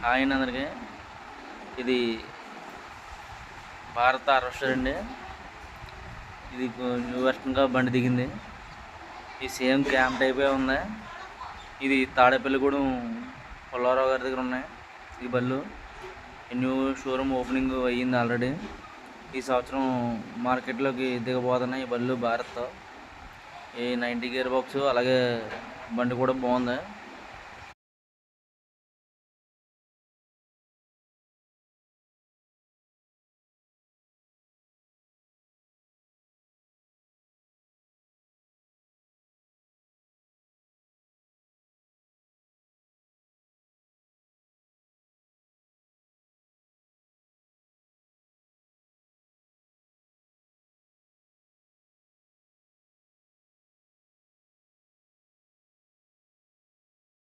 ఆయన అందరికి ఇది భారత రెస్టారెంట్ అండి. ఇది న్యూ వెర్షన్గా బండి దిగింది. ఈ సేమ్ క్యాంప్ టైపే ఉంది. ఇది తాడేపల్లిగూడెం పుల్లారావు గారి దగ్గర ఉన్నాయి ఈ బళ్ళు. న్యూ షోరూమ్ ఓపెనింగ్ అయ్యింది ఆల్రెడీ. ఈ సంవత్సరం మార్కెట్లోకి దిగబోతున్నాయి ఈ బళ్ళు భారత్తో. ఈ 90 గేర్ బాక్స్, అలాగే బండి కూడా బాగుంది.